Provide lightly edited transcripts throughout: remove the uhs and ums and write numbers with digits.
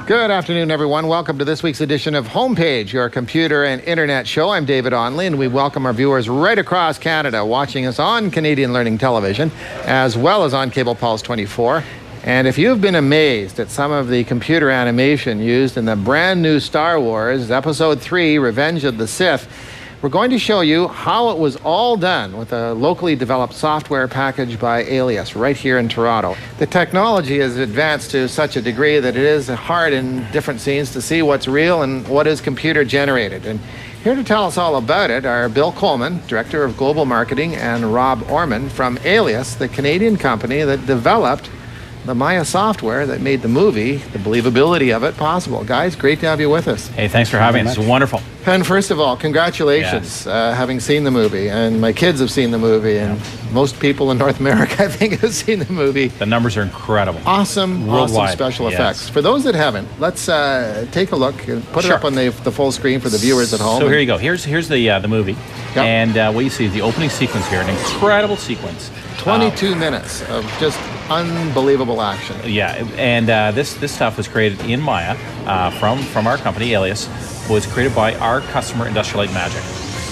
Good afternoon, everyone. Welcome to this week's edition of Homepage, your computer and internet show. I'm David Onley, and we welcome our viewers right across Canada watching us on Canadian Learning Television, as well as on Cable Pulse 24. And if you've been amazed at some of the computer animation used in the brand new Star Wars Episode 3, Revenge of the Sith, we're going to show you how it was all done with a locally developed software package by Alias right here in Toronto. The technology has advanced to such a degree that it is hard in different scenes to see what's real and what is computer generated. And here to tell us all about it are Bill Coleman, Director of Global Marketing, and Rob Orman from Alias, the Canadian company that developed the Maya software that made the movie, the believability of it, possible. Guys, great to have you with us. Hey, thanks for having us. It's wonderful. And first of all, congratulations, having seen the movie. And my kids have seen the movie, and most people in North America, I think, have seen the movie. The numbers are incrable. Awesome, worldwide. Awesome special effects. For those that haven't, let's take a look and put it up on the full screen for the viewers at home. So here you go. Here's the movie. Yep. And what you see is the opening sequence here, an incredible sequence. 22 minutes of just unbelievable action. Yeah, and this stuff was created in Maya from our company, Alias, was created by our customer, Industrial Light and Magic.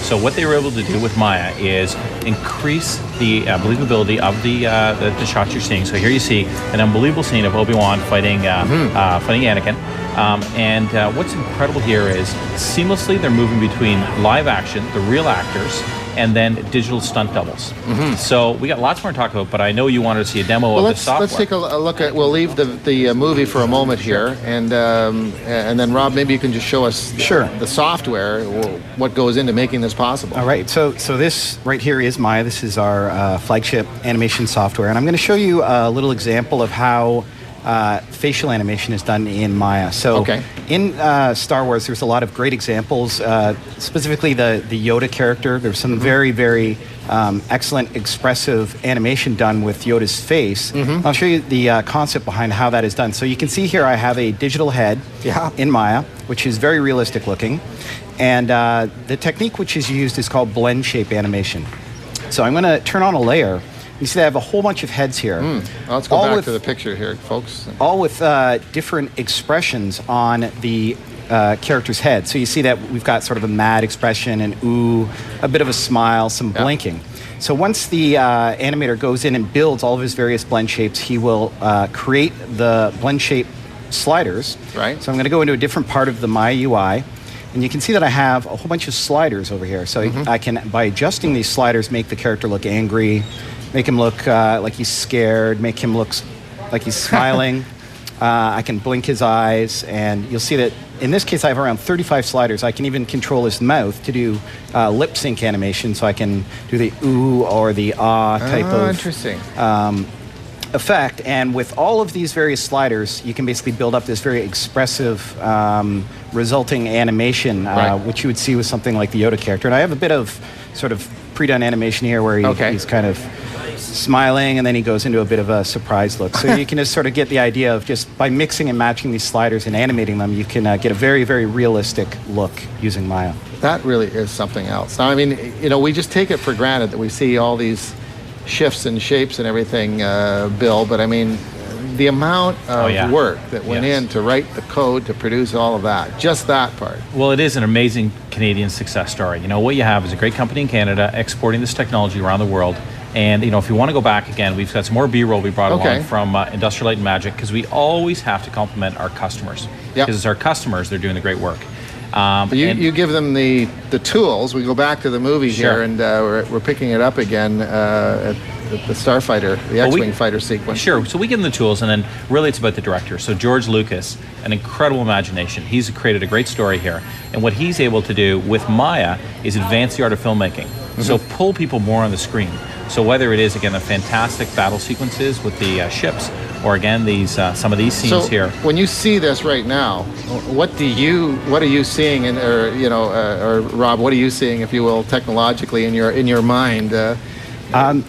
So what they were able to do with Maya is increase the believability of the shots you're seeing. So here you see an unbelievable scene of Obi-Wan fighting Anakin. And what's incredible here is seamlessly they're moving between live action, the real actors, and then digital stunt doubles. So we got lots more to talk about, but I know you wanted to see a demo of the software. Let's take a look at, we'll leave the movie for a moment here, and then Rob, maybe you can just show us the software, what goes into making this possible. All right, so this right here is Maya. This is our flagship animation software, and I'm going to show you a little example of how facial animation is done in Maya. So in Star Wars, there's a lot of great examples, specifically the Yoda character. There's some very, very excellent expressive animation done with Yoda's face. I'll show you the concept behind how that is done. So you can see here I have a digital head in Maya, which is very realistic looking. And the technique which is used is called blend shape animation. So I'm going to turn on a layer. You see I have a whole bunch of heads here. Let's go back to the picture here, folks. All with different expressions on the character's head. So you see that we've got sort of a mad expression, an ooh, a bit of a smile, some blinking. So once the animator goes in and builds all of his various blend shapes, he will create the blend shape sliders. Right. So I'm going to go into a different part of the Maya UI. And you can see that I have a whole bunch of sliders over here. So I can, by adjusting these sliders, make the character look angry, make him look like he's scared, make him look like he's smiling. I can blink his eyes, and you'll see that in this case I have around 35 sliders. I can even control his mouth to do lip sync animation, so I can do the ooh or the ah type of effect. And with all of these various sliders, you can basically build up this very expressive resulting animation, which you would see with something like the Yoda character. And I have a bit of sort of pre-done animation here where he's kind of smiling, and then he goes into a bit of a surprised look. So you can just sort of get the idea of just by mixing and matching these sliders and animating them, you can get a very, very realistic look using Maya. That really is something else. Now, I mean, you know, we just take it for granted that we see all these shifts and shapes and everything, Bill, but I mean, the amount of work that went in to write the code to produce all of that, just that part. Well, it is an amazing Canadian success story. You know, what you have is a great company in Canada exporting this technology around the world. And, you know, if you want to go back again, we've got some more B-roll we brought along from Industrial Light and Magic, because we always have to compliment our customers. Because it's our customers, they're doing the great work. You give them the tools. We go back to the movie here, and we're picking it up again at the Starfighter, the X-Wing fighter sequence. Sure. So we give them the tools, and then really it's about the director. So George Lucas, an incredible imagination. He's created a great story here. And what he's able to do with Maya is advance the art of filmmaking. So pull people more on the screen. So whether it is, again, the fantastic battle sequences with the ships, or again, these some of these scenes here. When you see this right now, what are you seeing, or Rob, what are you seeing, if you will, technologically in your mind?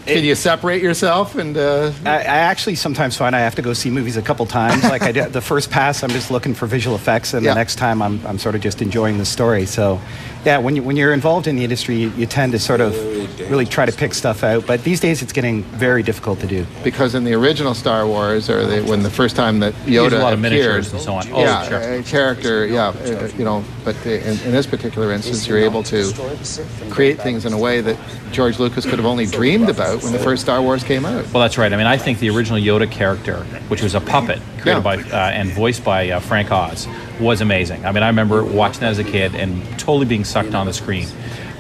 Can you separate yourself? And I actually sometimes find I have to go see movies a couple times. Like I did the first pass, I'm just looking for visual effects, and the next time I'm sort of just enjoying the story. So, yeah, when you're involved in the industry, you tend to sort of really try to pick stuff out. But these days, it's getting very difficult to do. Because in the original Star Wars, or when the first time that Yoda Use a lot of appeared, miniatures and so on. Oh, yeah, sure. a character, but in this particular instance, you're able to create things in a way that George Lucas could have only dreamed about when the first Star Wars came out. Well, that's right. I mean, I think the original Yoda character, which was a puppet created by and voiced by Frank Oz, was amazing. I mean, I remember watching that as a kid and totally being sucked on the screen.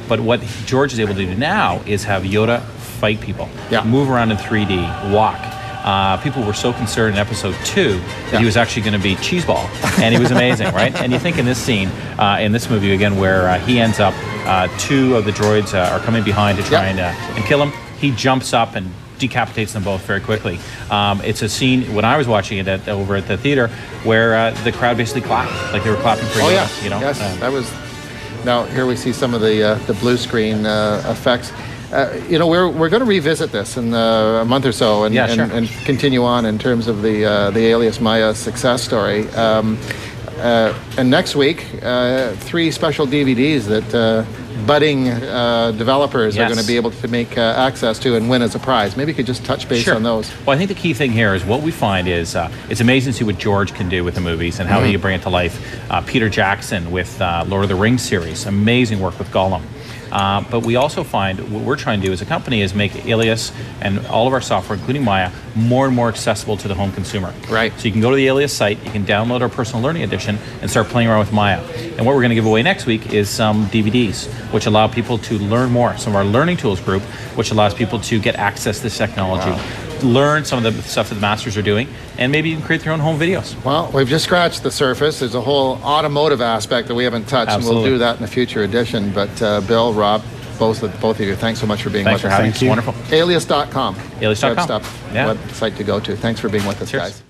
But what George is able to do now is have Yoda fight people, move around in 3D, walk. People were so concerned in episode 2 that he was actually going to be Cheeseball, and he was amazing, right? And you think in this scene, in this movie again, where he ends up, 2 of the droids are coming behind to try and kill him. He jumps up and decapitates them both very quickly. It's a scene when I was watching it over at the theater where the crowd basically clapped, like they were clapping for Yoda. You know? Yes, that was. Now here we see some of the blue screen effects. We're going to revisit this in a month or so and continue on in terms of the Alias Maya success story. And next week, 3 special DVDs that budding developers are going to be able to make access to and win as a prize. Maybe you could just touch base on those. Well, I think the key thing here is what we find is it's amazing to see what George can do with the movies and how he can bring it to life. Peter Jackson with Lord of the Rings series, amazing work with Gollum. But we also find what we're trying to do as a company is make Alias and all of our software, including Maya, more and more accessible to the home consumer. Right. So you can go to the Alias site, you can download our personal learning edition and start playing around with Maya. And what we're going to give away next week is some DVDs, which allow people to learn more. Some of our Learning Tools group, which allows people to get access to this technology. Wow. Learn some of the stuff that the masters are doing, and maybe you can create their own home videos. Well, we've just scratched the surface. There's a whole automotive aspect that we haven't touched, and we'll do that in a future edition. But Bill, Rob, both of you, thanks so much for being with us. Thanks for having us. Wonderful. Alias.com. Alias.com. Website to go to. Thanks for being with us, guys.